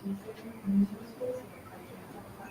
新生の入場スペースの会見だった。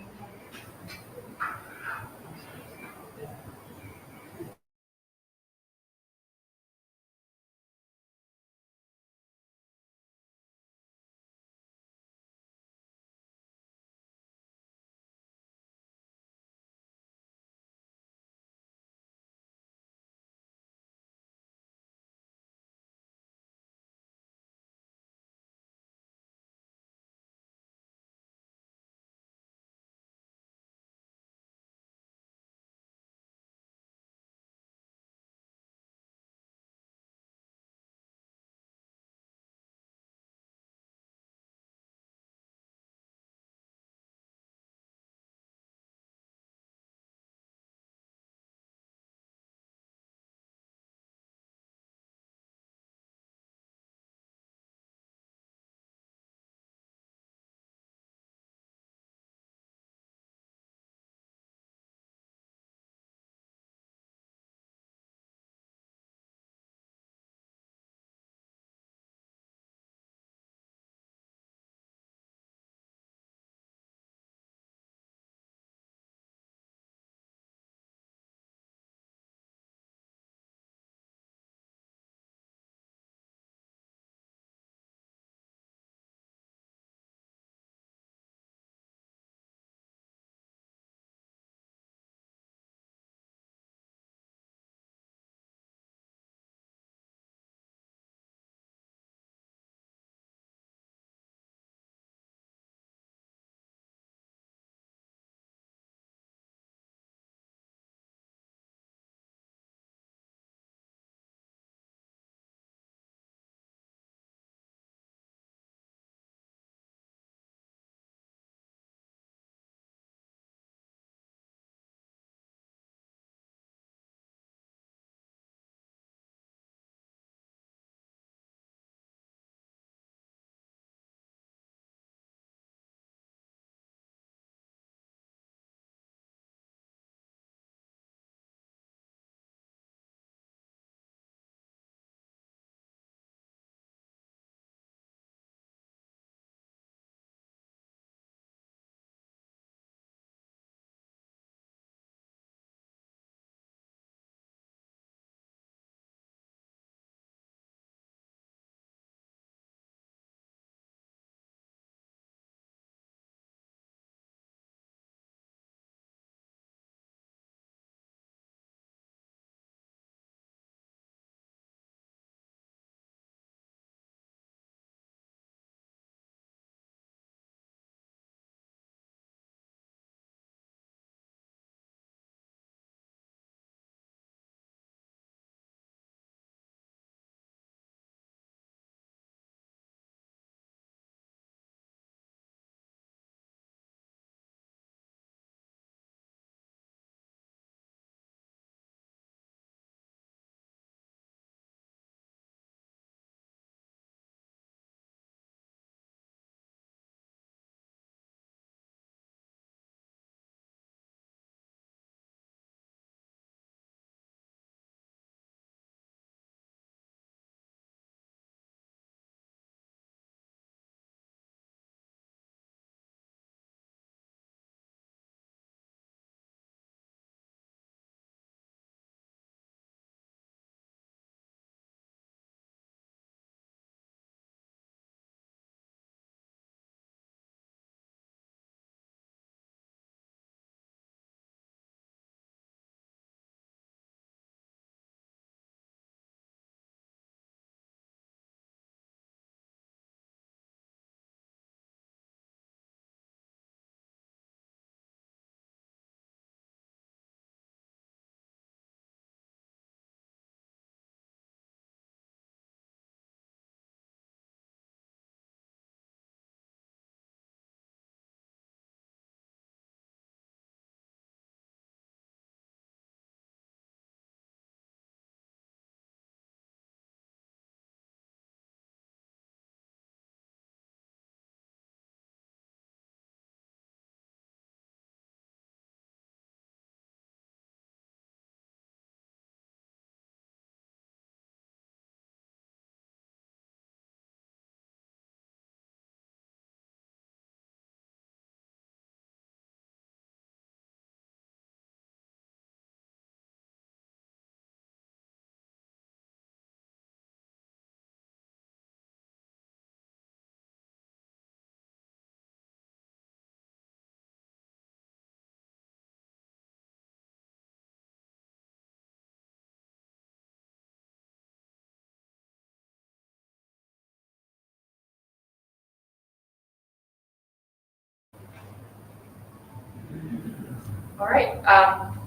All right.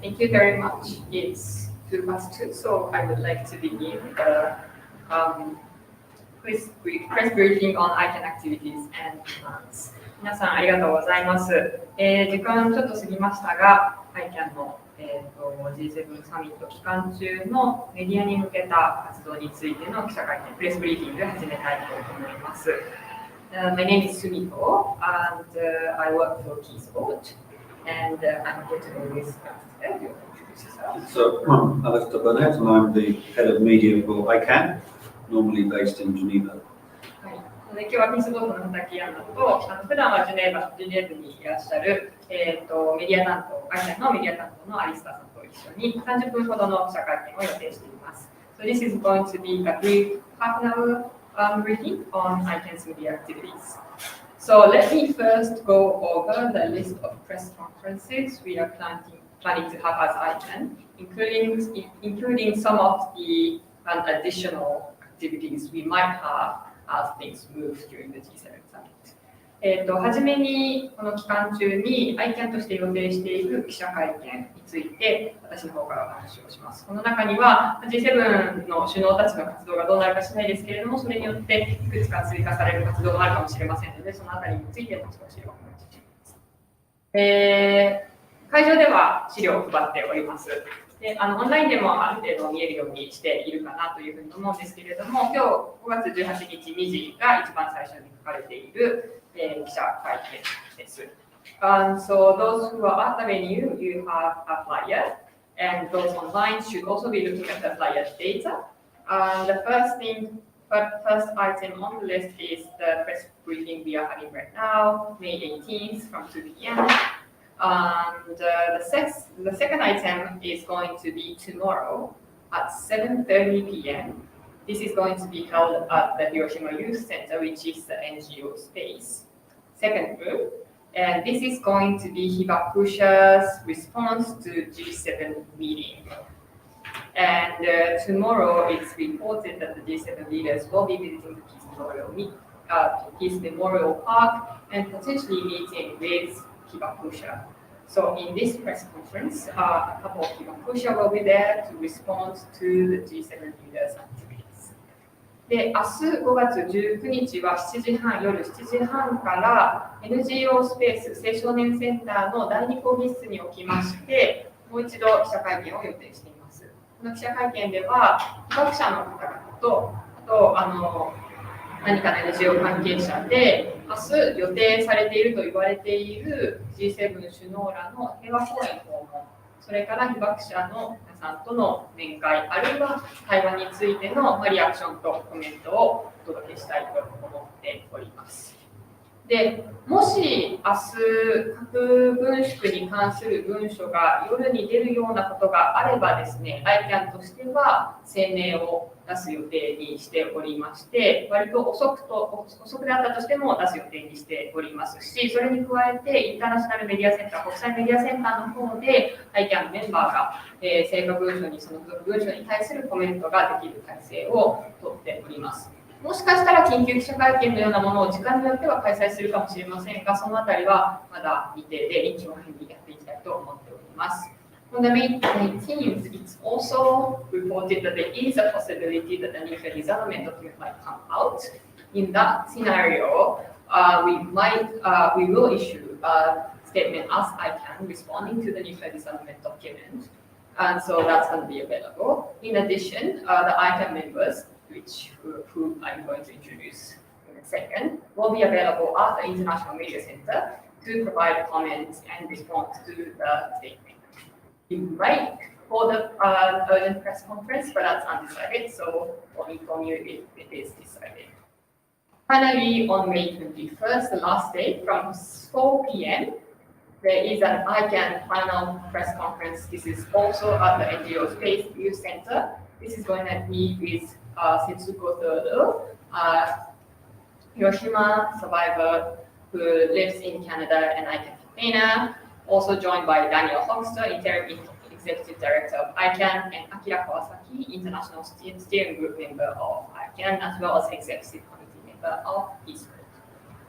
Thank you very much. It's 2:02, so I would like to begin the press briefing on ICAN activities and plans. 皆さんありがとうございます。時間ちょっと過ぎましたが、ICAN の、G7 サミット期間中のメディアに向けた活動についての記者会見、プレスブリーフィングを始めたいと思います。My name is Sumiko, and I work for Keysport, and I'm here to with So, I'm Alistair Burnett, and I'm the head of media for ICAN, normally based in Geneva. 今日はピースボートの畑アンナと、普段はジュネーブにいらっしゃる、メディア担当、ICAN のメディア担当のアリスターさんと一緒に30分ほどの記者会見を予定しています。So this is going to be a brief half-an-hour briefing on ICAN's media activities. So let me first go over the list of press conferences we are planning to have as ICAN, including some of the additional activities we might have as things move during the G7 summit. はじめにこの期間中に ICAN として予定している記者会見について私の方からお話をします。この中には G7 の首脳たちの活動がどうなるかしないですけれども、それによっていくつか追加される活動があるかもしれませんので、そのあたりについても少しお話しします。会場では資料を配っております。でオンラインでもある程度見えるようにしているかなというふうに思うんですけれども、今日5月18日2時が一番最初に書かれている、記者会見です。So those who are at the venue, you have a flyer, and those online should also be looking at the flyer data. The first item on the list is the press briefing we are having right now, May 18th from 2 p.m. And the second item is going to be tomorrow at 7:30 p.m. This is going to be held at the Hiroshima Youth Center, which is the NGO space, second room. And this is going to be Hibakusha's response to G7 meeting. And tomorrow it's reported that the G7 leaders will be visiting the Peace Memorial Park and potentially meeting with Hibakusha. So in this press conference, a couple of Hibakusha will be there to respond to the G7 leaders' activities. で、明日5月19日は夜7時半から NGO スペース青少年センターの第2講義室におきまして、もう一度記者会見を予定しています。この記者会見では、被爆者の方々と、何かの NGO 関係者で、明日予定されていると言われている G7 首脳らの平和公園訪問、それから被爆者の皆さんとの面会、あるいは対話についてのリアクションとコメントをお届けしたいと思っております。で、もし明日核軍縮に関する文書が夜に出るようなことがあればですね、ICAN としては声明を出す予定にしておりまして、割と遅くであったとしても出す予定にしておりますし、それに加えてインターナショナルメディアセンター、国際メディアセンターの方で ICAN のメンバーが、成果文書にその文書に対するコメントができる体制をとっております。もしかしたら緊急記者会見のようなものを時間によっては開催するかもしれませんが、そのあたりはまだ未定で臨機応変にやっていきたいと思っております。On the May 19th, it's also reported that there is a possibility that the nuclear disarmament document might come out. In that scenario, we will issue a statement as ICAN responding to the nuclear disarmament document, and so that's going to be available. In addition, the ICAN members, who I'm going to introduce in a second, will be available at the International Media Center to provide comments and respond to the statement. We might hold an urgent press conference, but that's undecided, so we'll inform you if it is decided. Finally, on May 21st, the last day, from 4 p.m., there is an ICAN final press conference. This is also at the NGO Space Youth Center. This is going to meet with Setsuko Todo, Hiroshima survivor who lives in Canada and ICAN Japan, also joined by Daniel Hoxter, interim executive director of ICAN, and Akira Kawasaki, international steering group member of ICAN, as well as executive committee member of Eastwood.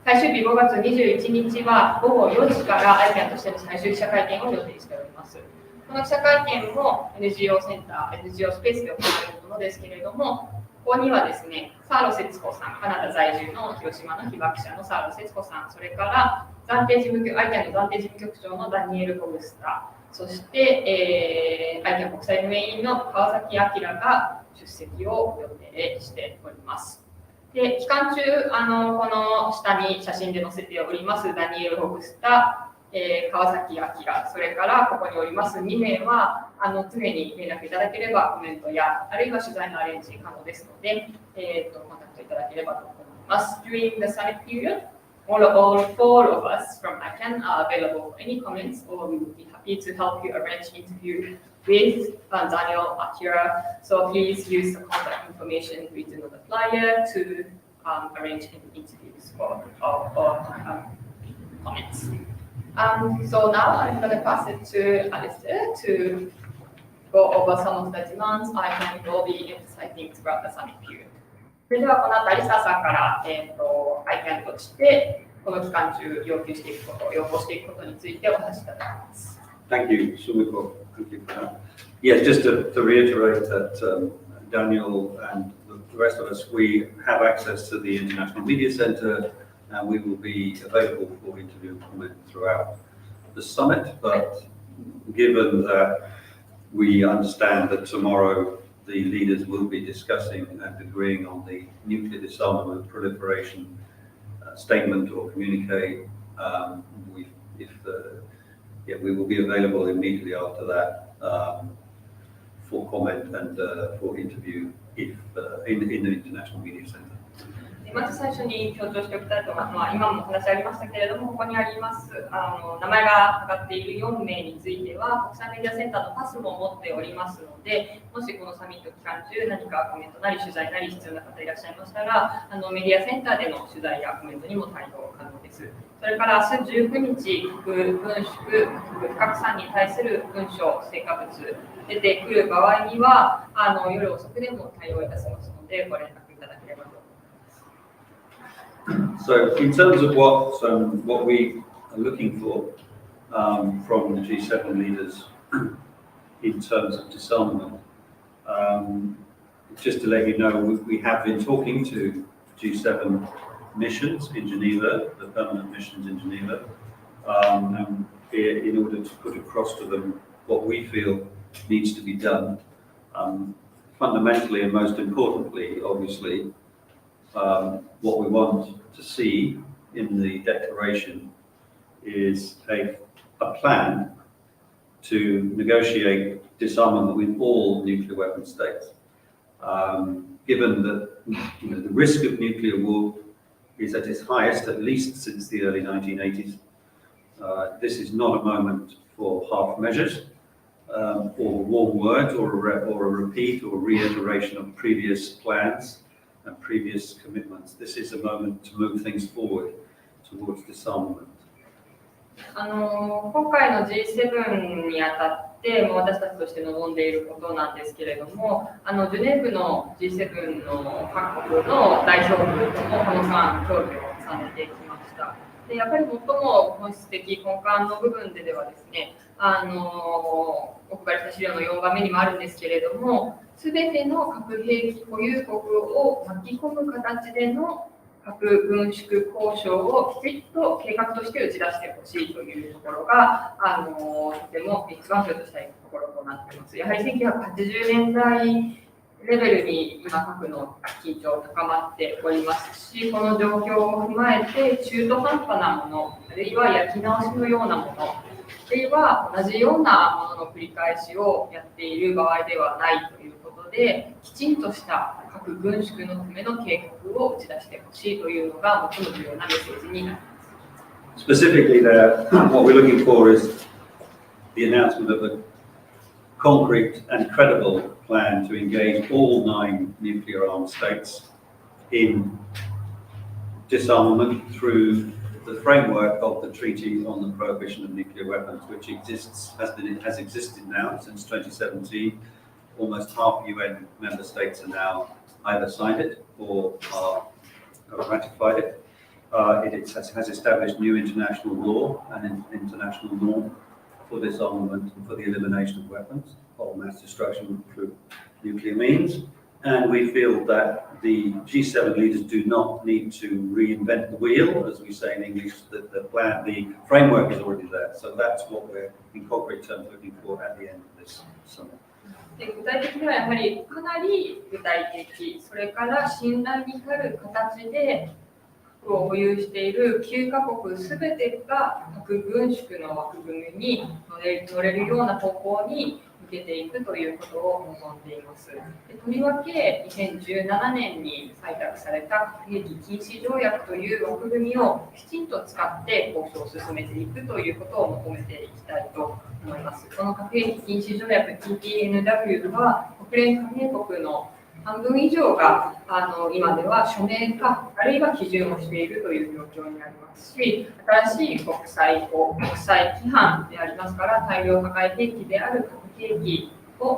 最終日5月21日は午後4時から ICAN としての最終記者会見を予定しております。この記者会見も NGO センター、NGO スペースで行われるものですけれども、ここにはですね、サーロ節子さん、カナダ在住の広島の被爆者のサーロ節子さん、それからICAN の暫定事務局長のダニエル・ホグスター、そして、ICAN 国際運営委員の川崎明が出席を予定しております。で、期間中、この下に写真で載せておりますダニエル・ホグスター、川崎明、それからここにおります2名は常に連絡いただければコメントやあるいは取材のアレンジ可能ですので、コンタクトいただければと思います。During the summit period, all four of us from ICAN are available for any comments, or we would be happy to help you arrange interview with Daniel Akira. So please use the contact information written on the flyer to arrange any interviews or comments. So now I'm going to pass it to Alistair to go over some of the demands ICAN will be emphasizing throughout the summit period. それではこの後アリスターさんから、ICAN としてこの期間中要求していくこと、要望していくことについてお話しいただきます。Thank you, Sumiko. Thank you for that. Yes, just to reiterate that Daniel and the rest of us, we have access to the International Media Center, and we will be available for interview and comment throughout the summit. But given that we understand that tomorrow the leaders will be discussing and agreeing on the nuclear disarmament and proliferation statement or communique, we will be available immediately after that for comment and for interview in the International Media Center. まず最初に強調しておきたいと思うのは、今もお話ありましたけれども、ここにあります名前が挙がっている4名については、国際メディアセンターのパスも持っておりますので、もしこのサミット期間中、何かコメントなり取材なり必要な方いらっしゃいましたら、メディアセンターでの取材やコメントにも対応可能です。それから明日19日、核軍縮、不拡散に対する文書、成果物出てくる場合には、夜遅くでも対応いたしますので、ご連絡いただければと思います。So, in terms of what we are looking for from the G7 leaders in terms of disarmament, just to let you know, we have been talking to G7 missions in Geneva, the permanent missions in Geneva, and in order to put across to them what we feel needs to be done. Fundamentally and most importantly, obviously, what we want to see in the declaration is a plan to negotiate disarmament with all nuclear weapon states. Given that the risk of nuclear war is at its highest, at least since the early 1980s, this is not a moment for half measures or warm words or a repeat or reiteration of previous plans and previous commitments. This is a moment to move things forward towards disarmament. 今回の G7 にあたって私たちとして望んでいることなんですけれども、ジュネーブの G7 の各国の代表部ともこの間協議を重ねてきました。でやっぱり最も本質的根幹の部分ではですね、お配りした資料の4番目にもあるんですけれども、すべての核兵器保有国を巻き込む形での核軍縮交渉をきちっと計画として打ち出してほしいというところが、とても一番強としたいところとなっています。やはり1980年代レベルに今核の緊張高まっておりますし、この状況を踏まえて中途半端なもの、あるいは焼き直しのようなもの、あるいは同じようなものの繰り返しをやっている場合ではないということで、きちんとした核軍縮のための計画を打ち出してほしいというのが最も重要なメッセージになります。Specifically there, what we're looking for is the announcement of a concrete and credible plan to engage all 9 nuclear-armed states in disarmament through the framework of the Treaty on the Prohibition of Nuclear Weapons, which has existed now since 2017. Almost half UN member states are now either signed it or have ratified it. has established new international law and international norm for disarmament and for the elimination of weapons of mass destruction through nuclear means. And we feel that the G7 leaders do not need to reinvent the wheel, as we say in English, that the framework is already there. So that's what we're, in concrete terms, looking for at the end of this summit. で具体的にはやはりかなり具体的、それから信頼に足る形で核を保有している9カ国すべてが核軍縮の枠組みに乗れるような方向に向けていくということを望んでいます。とりわけ2017年に採択された核兵器禁止条約という枠組みをきちんと使って交渉を進めていくということを求めていきたいと思います。この核兵器禁止条約 TPNW は国連加盟国の半分以上が今では署名かあるいは基準をしているという状況になりますし、新しい国際規範でありますから大量破壊兵器である核兵器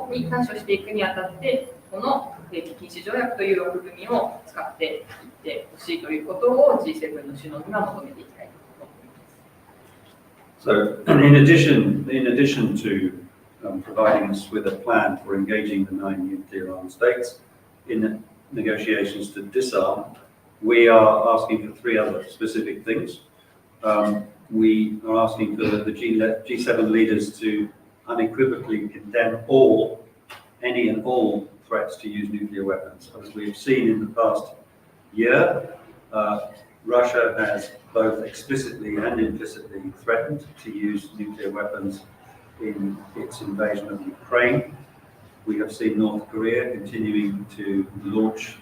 に対処していくにあたってこの核兵器禁止条約という枠組みを使っていってほしいということを G7 の首脳には求めていきたいと思います。So, in addition to providing us with a plan for engaging the 9 nuclear-armed states in negotiations to disarm, we are asking for 3 other specific things. We are asking for the G7 leaders to unequivocally condemn any and all threats to use nuclear weapons. As we've seen in the past year, Russia has both explicitly and implicitly threatened to use nuclear weapons in its invasion of Ukraine. We have seen North Korea continuing to launch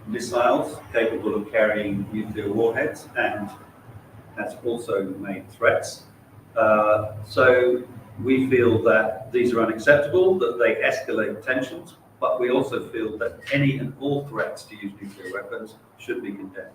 missiles capable of carrying nuclear warheads and has also made threats. So we feel that these are unacceptable, that they escalate tensions, but we also feel that any and all threats to use nuclear weapons should be condemned.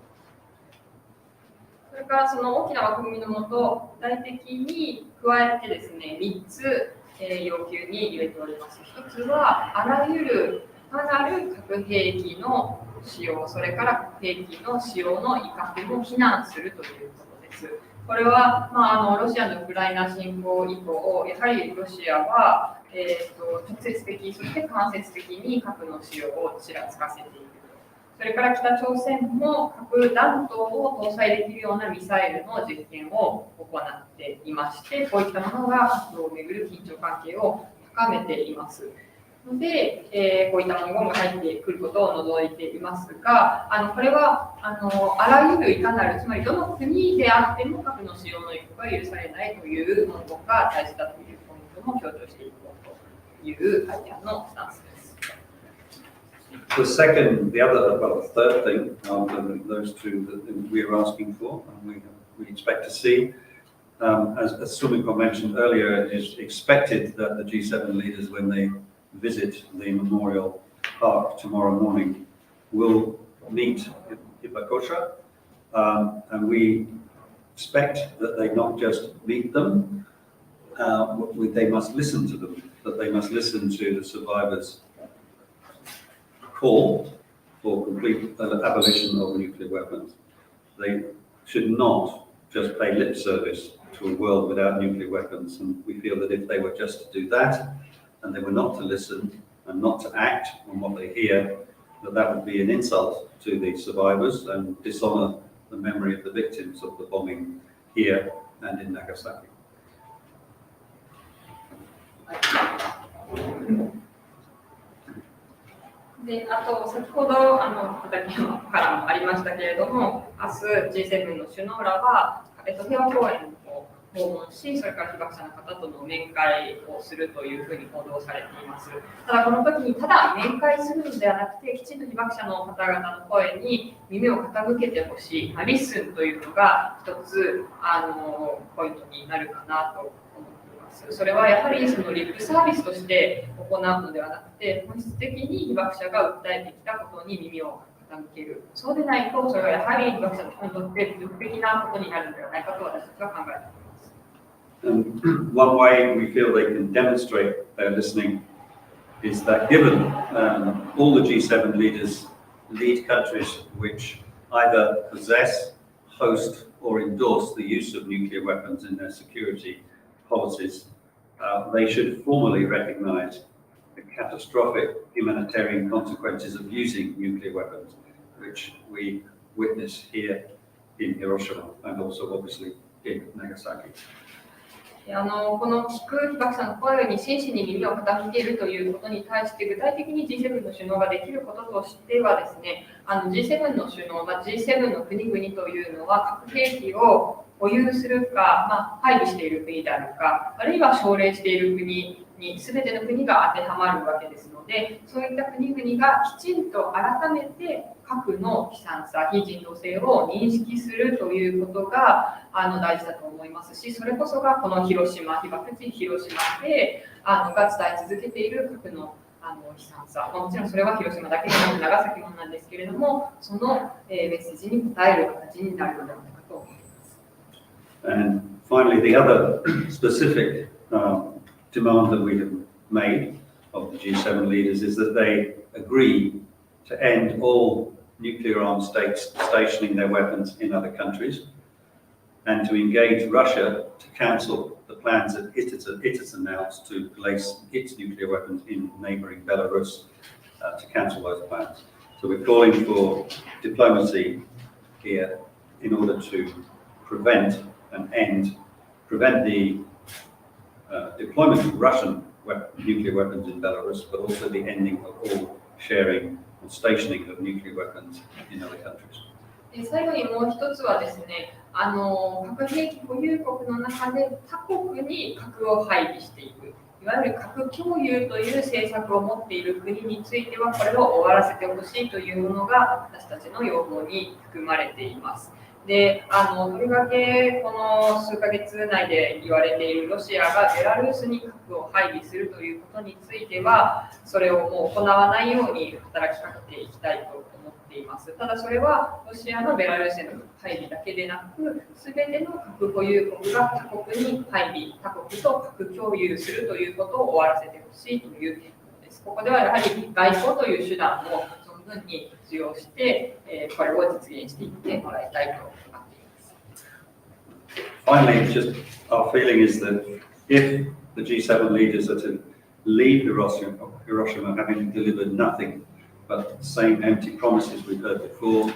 それからその大きな枠組みのもと、具体的に加えてですね、3つ、要求に入れております。1つは、あらゆる単なる核兵器の使用、それから核兵器の使用の威嚇も非難するということです。これは、ロシアのウクライナ侵攻以降、やはりロシアは、直接的、そして間接的に核の使用をちらつかせている。それから北朝鮮も核弾頭を搭載できるようなミサイルの実験を行っていまして、こういったものが核をめぐる緊張関係を高めています。ので、こういったものが入ってくることを除いていますが、これはあらゆるいかなる、つまりどの国であっても核の使用の威嚇は許されないという文言が大事だというポイントも強調していこうというICANのスタンスです。The third thing than those 2 that we are asking for, and we expect to see, as Sumiko mentioned earlier, it is expected that the G7 leaders, when they visit the Memorial Park tomorrow morning, will meet Hibakusha, and we expect that they not just meet them, they must listen to them, that they must listen to the survivors' call for complete abolition of nuclear weapons. They should not just pay lip service to a world without nuclear weapons, and we feel that if they were just to do that, and they were not to listen and not to act on what they hear, that would be an insult to the survivors and dishonor the memory of the victims of the bombing here and in Nagasaki. で、あと先ほど畑からもありましたけれども、明日 G7 の首脳らは平和公園を訪問し、それから被爆者の方との面会をするというふうに報道されています。ただこの時にただ面会するのではなくて、きちんと被爆者の方々の声に耳を傾けてほしい、リッスンというのが一つポイントになるかなと思います。それはやはりそのリップサービスとして行うのではなくて、本質的に被爆者が訴えてきたことに耳を傾ける。そうでないと、それはやはり被爆者の人にとって侮辱的なことになるのではないかと私たちは考えています。One way we feel they can demonstrate their listening is that given all the G7 leaders lead countries which either possess host or endorse the use of nuclear weapons in their security policies, they should formally recognize the catastrophic humanitarian consequences of using nuclear weapons, which we witness here in Hiroshima and also obviously in Nagasaki. この被爆者の声に真摯に耳を傾けるということに対して具体的に G7 の首脳ができることとしてはですね、G7 の首脳、G7 の国々というのは核兵器を保有するか、配備している国であるか、あるいは奨励している国に全ての国が当てはまるわけですので、そういった国々がきちんと改めて核の悲惨さ、非人道性を認識するということが大事だと思いますし、それこそがこの広島、被爆地広島でが伝え続けている核の悲惨さ、もちろんそれは広島だけでなく長崎もなんですけれども、そのメッセージに応える形になるのではないかと思います。And finally, the other specific demand that we have made of the G7 leaders is that they agree to end all nuclear-armed states stationing their weapons in other countries and to engage Russia to cancel the plans that it has announced to place its nuclear weapons in neighbouring Belarus, to cancel those plans. So we're calling for diplomacy here in order to prevent the deployment of Russian nuclear weapons in Belarus, but also the ending of all sharing and stationing of nuclear weapons in other countries. 最後にもう一つはですね、核兵器保有国の中で他国に核を配備していく、いわゆる核共有という政策を持っている国についてはこれを終わらせてほしいというものが私たちの要望に含まれています。で、とりわけこの数ヶ月内で言われているロシアがベラルーシに核を配備するということについては、それをもう行わないように働きかけていきたいと思っています。ただそれはロシアのベラルーシへの配備だけでなく、すべての核保有国が他国に配備、他国と核共有するということを終わらせてほしいということです。ここではやはり外交という手段を存分に活用して、これを実現していってもらいたいと思っています。Finally, just our feeling is that if the G7 leaders are to leave Hiroshima having delivered nothing but the same empty promises we've heard before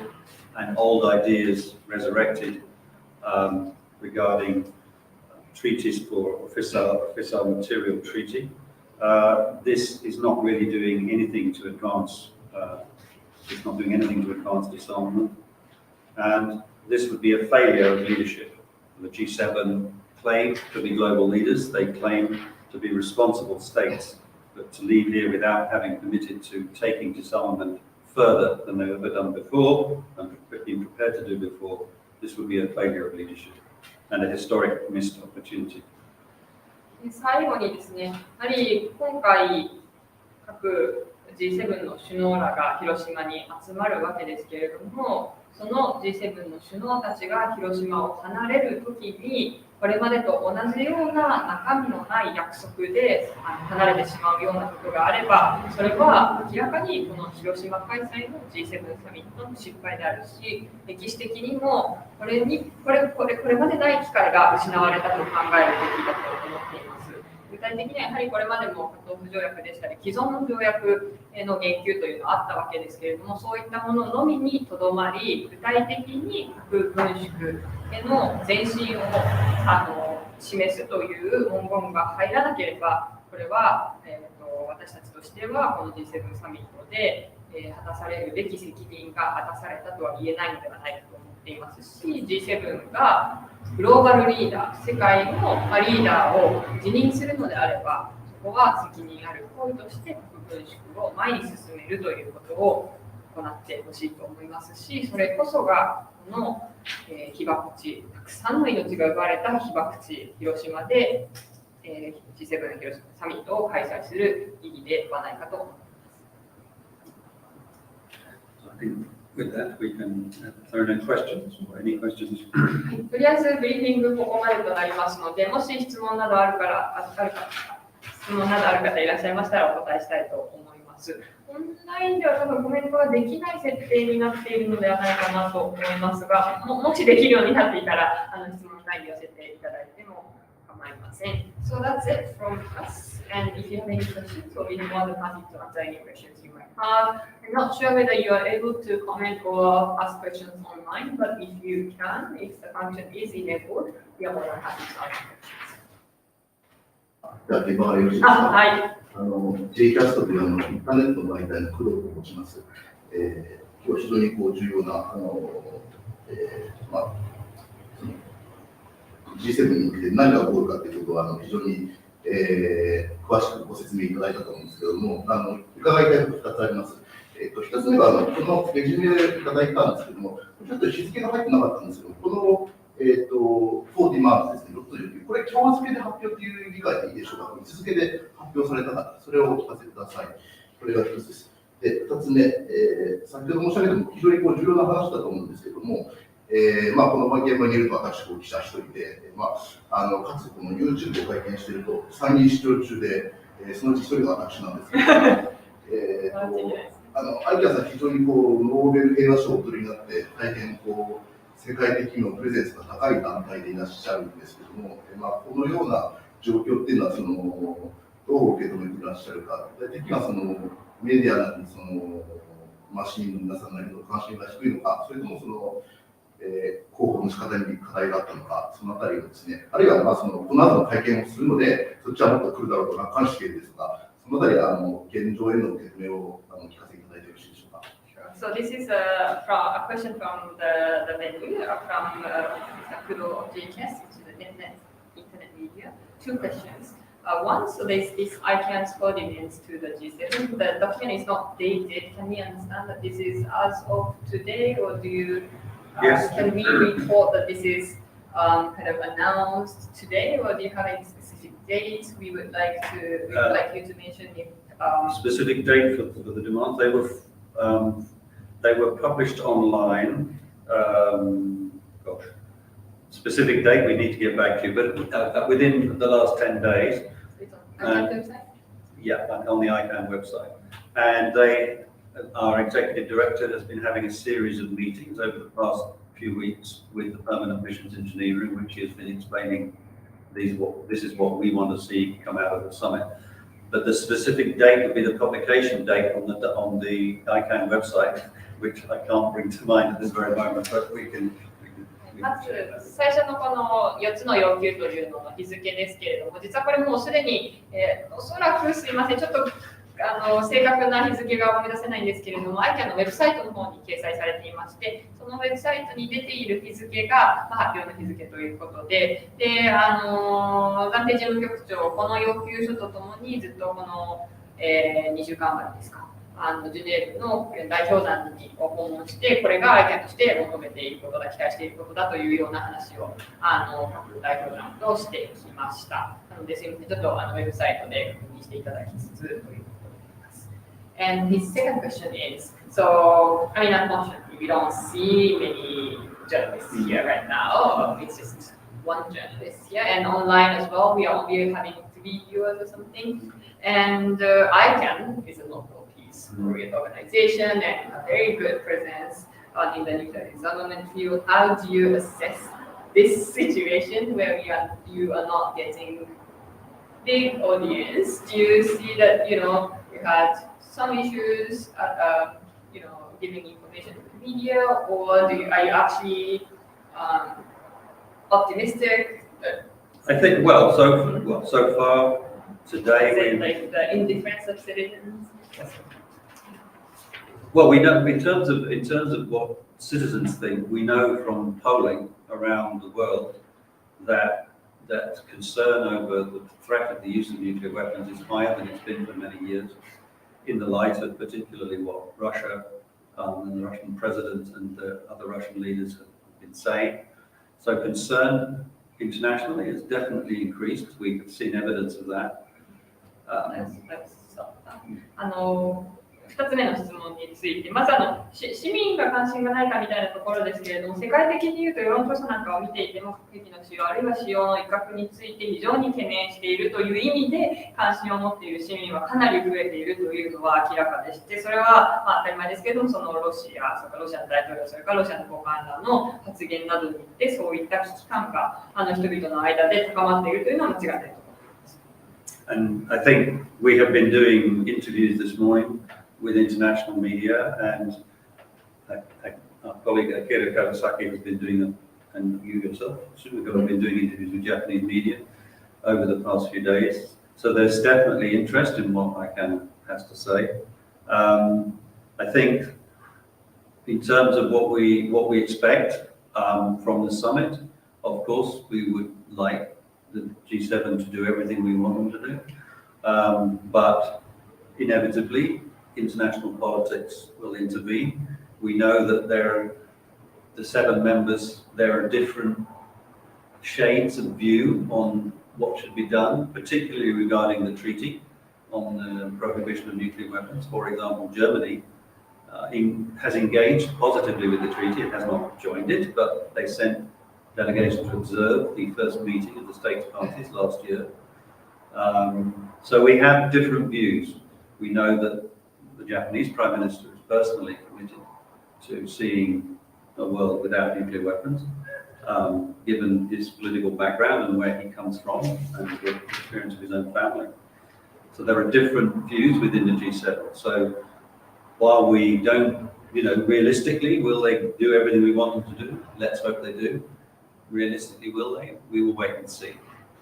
and old ideas resurrected regarding treaties for fissile material treaty, this is not really doing anything to advance. It's not doing anything to advance disarmament, and this would be a failure of leadership. The G7 claim to be global leaders, they claim to be responsible states, but to leave here without having committed to taking disarmament further than they've ever done before and been prepared to do before, this would be a failure of leadership and a historic missed opportunity. 最後にですね、やはり今回各 G7 の首脳らが広島に集まるわけですけれども、その G7 の首脳たちが広島を離れるときに、これまでと同じような中身のない約束で離れてしまうようなことがあれば、それは明らかにこの広島開催の G7 サミットの失敗であるし、歴史的にもこれまでない機会が失われたと考えるべきだと思っています。具体的にはやはりこれまでも核条約でしたり既存の条約の言及というのはあったわけですけれども、そういったもののみにとどまり、具体的に核軍縮への前進を示すという文言が入らなければ、これは、私たちとしてはこの G7 サミットで、果たされるべき責任が果たされたとは言えないのではないかと思っていますし、G7 がグローバルリーダー、世界のリーダーを辞任するのであれば、そこは責任ある行為として核軍縮を前に進めるということを行ってほしいと思いますし、それこそがこの、被爆地、たくさんの命が奪われた被爆地、広島で、G7 広島サミットを開催する意義ではないかと思います。With that, we can throw in questions or any questions. とりあえずブリーフィングここまでとなりますので、もし質問などある方いらっしゃいましたらお答えしたいと思います。オンララインでは多分コメントができない設定になっているのではないかなと思いますが、もしできるようになっていたら、質問欄に寄せていただいても構いません。So that's it from us. And if you have any questions, we'll be more than happy to answer any questions you might have. I'm not sure whether you are able to comment or ask questions online, but if you can, if the function is enabled, we are more than happy to answer questions. じゃあ、現場がよろしいですか。はい。J キャストというインターネットの媒体の工藤と申します。今日非常に重要なG7 に向けて何が起こるかということは非常に、詳しくご説明いただいたと思うんですけれども、伺いたいこと2つあります。1つ目はこのレジュメでいただいたんですけれども、ちょっと日付が入ってなかったんですけど、この4ディマンドですね、これ、今日付で発表という理解でいいでしょうか、いつ付で発表されたか、それをお聞かせください。これが1つです。で、2つ目、先ほど申し上げた非常に重要な話だと思うんですけれども、この現場にいると私、記者一人で、かつこの YouTube を拝見していると、参議院市長中で、そのうち一人が私なんですけれども、ICAN さん、非常にノーベル平和賞をお取りになって、大変世界的にもプレゼンスが高い団体でいらっしゃるんですけども、このような状況っていうのはどう受け止めていらっしゃるか、的にはメディアなり市民の皆さんなりの関心が低いのか、それとも広報の仕方に課題があったのか、そのあたりをですね、あるいはこの後の会見をするので、そっちはもっと来るだろうとか、監視権ですとか、そのあたりは現状への受け止めを聞かせていただいてよろしいでしょうか。So this is a question from the venue from Mr. Kudo of JKS, which is the internet media. Two questions. One, so there's this ICAN's coordinates to the G7. The document is not dated. Can we understand that this is as of today, or do you? Yes. Can we report that this is kind of announced today, or do you have any specific dates we would like you to mention? If, specific date for the demands, they were published online. Specific date we need to get back to, but within the last 10 days. It's on ICAN website? Yeah, on the ICAN website. And our executive director has been having a series of meetings over the past few weeks with the permanent missions in Geneva, in which he has been explaining this is what we want to see come out of the summit. But the specific date would be the publication date on the ICAN website, which I can't bring to mind at this very moment, but we can. まず最初のこの4つの要求というのの日付ですけれども、実はこれもうすでに、おそらくすいません、ちょっと正確な日付が思い出せないんですけれども、ICAN のウェブサイトの方に掲載されていまして、そのウェブサイトに出ている日付が、発表の日付ということで、暫定事務局長、この要求書とともにずっとこの、2週間前ですか、ジュネーブの代表団に訪問して、これがICANとして求めていることだ、期待していることだというような話を各代表団としてきました。なので、すみません、ちょっとウェブサイトで確認していただきつつということです。And his second question is, so, I mean, unfortunately, we don't see many journalists here right now. It's just one journalist here, and online as well, we are only having 3 viewers or something. And ICAN is a local peace-oriented organization and a very good presence in the nuclear disarmament field. How do you assess this situation where you are not getting big audience? Do you see that, you had some issues at, giving information to the media, or are you actually optimistic? I think so far today, like the indifference of citizens. Well, we know in terms of what citizens think. We know from polling around the world that concern over the threat of the use of nuclear weapons is higher than it's been for many years, in the light of particularly what Russia and the Russian president and other Russian leaders have been saying. So concern internationally has definitely increased. We've seen evidence of that. 2つ目の質問について、まず市民が関心がないかみたいなところですけれども、世界的に言うと世論調査なんかを見ていても、核兵器の使用、あるいは使用の威嚇について非常に懸念しているという意味で、関心を持っている市民はかなり増えているというのは明らかでして、それは、当たり前ですけれども、そのロシアの大統領、それからロシアの高官らの発言などによって、そういった危機感が人々の間で高まっているというのは間違いないと思います。And I think we have been doing interviews this morning with international media, and our colleague Akira Kawasaki has been doing them, and you yourself, Sumiko, have been doing interviews with Japanese media over the past few days. So there's definitely interest in what ICAN has to say. I think in terms of what we expect from the summit, of course, we would like the G7 to do everything we want them to do, but inevitably, international politics will intervene. We know that the 7 members, there are different shades of view on what should be done, particularly regarding the treaty on the prohibition of nuclear weapons. For example, Germany has engaged positively with the treaty. It has not joined it, but they sent delegations to observe the first meeting of the states parties last year. So we have different views. We know that the Japanese Prime Minister is personally committed to seeing a world without nuclear weapons, given his political background and where he comes from and the experience of his own family. So there are different views within the G7. So while we don't, realistically, will they do everything we want them to do? Let's hope they do. Realistically, will they? We will wait and see.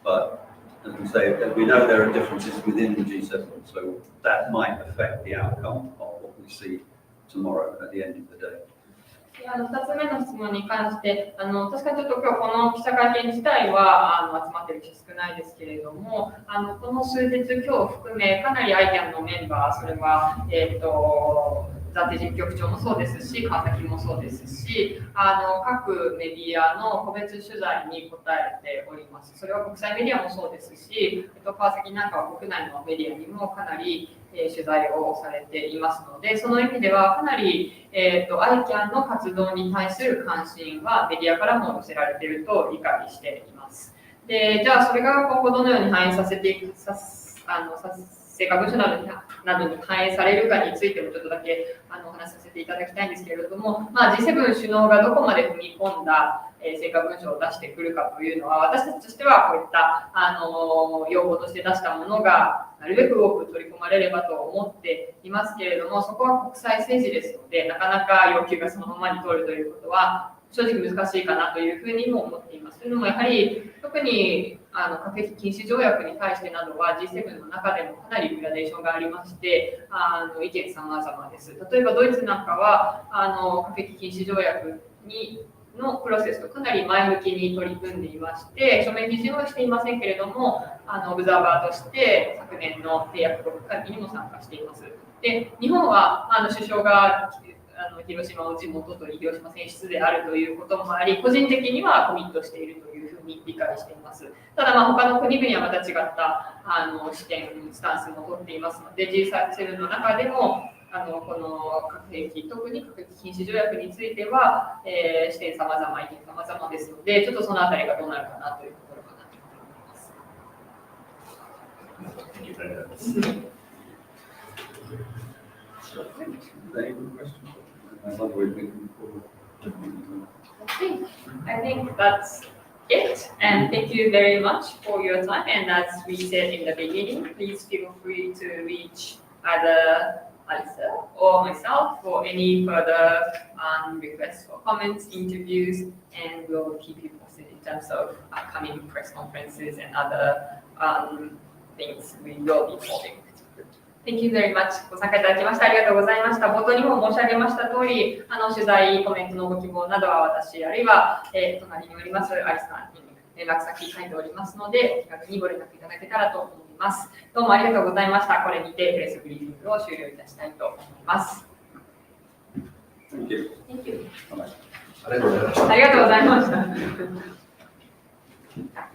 But as we say, we know there are differences within the G7, so that might affect the outcome of what we see tomorrow at the end of the day. 2つ目の質問に関して、確かにちょっと今日この記者会見自体は集まっている人少ないですけれども、この数日、今日含め、かなり ICAN のメンバー、それは、暫定事務局長もそうですし、川崎もそうですし、各メディアの個別取材に答えております。それは国際メディアもそうですし、川崎なんかは国内のメディアにもかなり取材をされていますので、その意味ではかなり、ICAN の活動に対する関心はメディアからも寄せられていると理解しています。で、じゃあそれが今後どのように反映させていく成果文書などに反映されるかについてもちょっとだけお話しさせていただきたいんですけれども、G7 首脳がどこまで踏み込んだ成果文書を出してくるかというのは、私たちとしてはこういった要望として出したものがなるべく多く取り込まれればと思っていますけれども、そこは国際政治ですので、なかなか要求がそのままに通るということは正直難しいかなというふうにも思っています。というのもやはり特に核兵器禁止条約に対してなどは G7 の中でもかなりグラデーションがありまして、意見様々です。例えばドイツなんかは核兵器禁止条約のプロセスとかなり前向きに取り組んでいまして、署名批准はしていませんけれども、オブザーバーとして昨年の締約国会議にも参加しています。で、日本は首相が広島を地元と広島選出であるということもあり、個人的にはコミットしているというふうに理解しています。ただ、他の国々はまた違った視点、スタンスも取っていますので、G7 の中でもこの核兵器、特に核兵器禁止条約については、視点様々、意見様々ですので、ちょっとそのあたりがどうなるかなというところかなと思います。I think that's it, and thank you very much for your time. And as we said in the beginning, please feel free to reach either Alisa or myself for any further requests for comments, interviews, and we'll keep you posted in terms of upcoming press conferences and other things we will be holding. Thank you very much. ご参加いただきましてありがとうございました。冒頭にも申し上げました通り、取材、コメントのご希望などは私、あるいは、隣におりますアリさんに連絡先書いておりますので、お気軽にご連絡いただけたらと思います。どうもありがとうございました。これにてプレスブリーフィングを終了いたしたいと思います。Thank you. Thank you. ありがとうございました。ありがとうございました。